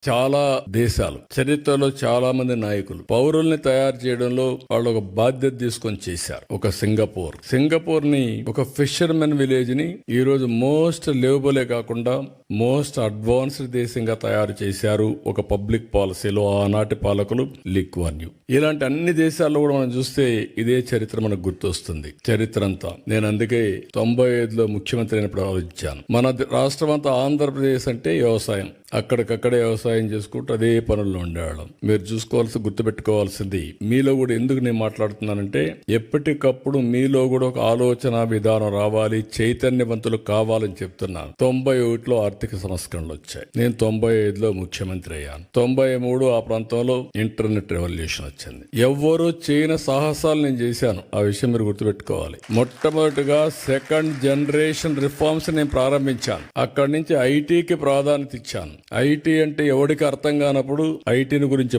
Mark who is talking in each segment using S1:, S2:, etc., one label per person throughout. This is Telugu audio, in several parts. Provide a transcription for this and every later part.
S1: చాలా దేశాలు చరిత్రలో చాలా మంది నాయకులు పౌరుల్ని తయారు చేయడంలో వాళ్ళు ఒక బాధ్యత తీసుకొని చేశారు. ఒక సింగపూర్ ని ఒక ఫిషర్మెన్ విలేజ్ ని ఈ రోజు మోస్ట్ లివబులే కాకుండా మోస్ట్ అడ్వాన్స్డ్ దేశంగా తయారు చేశారు. ఒక పబ్లిక్ పాలసీలో ఆనాటి పాలకులు లీ కువాన్ యూ. ఇలాంటి అన్ని దేశాల్లో కూడా మనం చూస్తే ఇదే చరిత్ర మనకు గుర్తొస్తుంది. చరిత్ర అంతా నేను అందుకే 95లో ముఖ్యమంత్రి అయినప్పుడు ఆలోచించాను. మన రాష్ట్రం అంతా ఆంధ్రప్రదేశ్ అంటే వ్యవసాయం, అక్కడికక్కడే వ్యవసాయం చేసుకుంటూ అదే పనుల్లో ఉండేవాళ్ళం. మీరు గుర్తుపెట్టుకోవాల్సింది మీలో కూడా ఎందుకు నేను మాట్లాడుతున్నానంటే ఎప్పటికప్పుడు మీలో కూడా ఒక ఆలోచన విధానం రావాలి, చైతన్యవంతులు కావాలని చెప్తున్నాను. 91లో ఆర్థిక సంస్కరణలు వచ్చాయి. నేను 95లో ముఖ్యమంత్రి అయ్యాను. 93 ఆ ప్రాంతంలో ఇంటర్నెట్ రెవల్యూషన్ వచ్చింది. ఎవ్వరూ చేయని సాహసాలు నేను చేశాను. ఆ విషయం మీరు గుర్తుపెట్టుకోవాలి. మొట్టమొదటిగా సెకండ్ జనరేషన్ రిఫార్మ్స్ నేను ప్రారంభించాను. అక్కడి నుంచి ఐటీకి ప్రాధాన్యత ఇచ్చాను. ఐటీ అంటే ఎవడికి అర్థం కానప్పుడు ఐటీని గురించి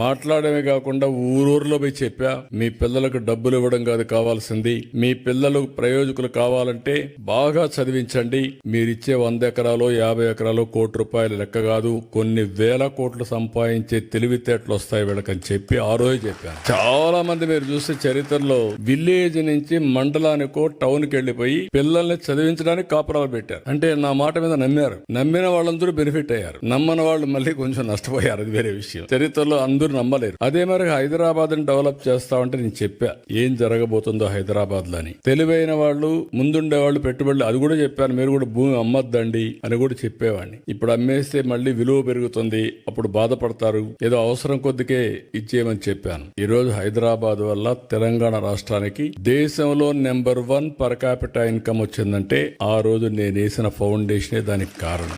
S1: మాట్లాడమే కాకుండా ఊరూరులో పోయి చెప్పా, మీ పిల్లలకు డబ్బులు ఇవ్వడం కాదు కావాల్సింది, మీ పిల్లలు ప్రయోజకులు కావాలంటే బాగా చదివించండి. మీరిచ్చే 100 ఎకరాలు 50 ఎకరాలు కోటి రూపాయల లెక్క కాదు, కొన్ని వేల కోట్లు సంపాదించే తెలివితేటలు వస్తాయి వీళ్ళకని చెప్పి ఆ రోజు చెప్పాను. చాలా మంది మీరు చూస్తే చరిత్రలో విలేజ్ నుంచి మండలానికో టౌన్ కి వెళ్లిపోయి పిల్లల్ని చదివించడానికి కాపురాలు పెట్టారు. అంటే నా మాట మీద నమ్మిన వాళ్ళందరూ బెనిఫిట్ అయ్యారు, నమ్మని వాళ్ళు మళ్ళీ కొంచెం నష్టపోయారు. అది వేరే విషయం. చరిత్రలో అందరూ నమ్మలేరు. అదే మరి హైదరాబాద్ ని డెవలప్ చేస్తామంటే నేను చెప్పా ఏం జరగబోతుందో హైదరాబాద్ లో అని. తెలివైన వాళ్ళు ముందుండే వాళ్ళు పెట్టుబడులు అది కూడా చెప్పాను. మీరు కూడా భూమి అమ్మద్దండి అని కూడా చెప్పేవాడిని. ఇప్పుడు అమ్మేస్తే మళ్ళీ విలువ పెరుగుతుంది, అప్పుడు బాధపడతారు, ఏదో అవసరం కొద్దికే ఇచ్చేయమని చెప్పాను. ఈ రోజు హైదరాబాద్ వల్ల తెలంగాణ రాష్ట్రానికి దేశంలో నెంబర్ 1 పర్ క్యాపిటల్ ఇన్కమ్ వచ్చిందంటే ఆ రోజు నేను వేసిన ఫౌండేషనే దానికి కారణం.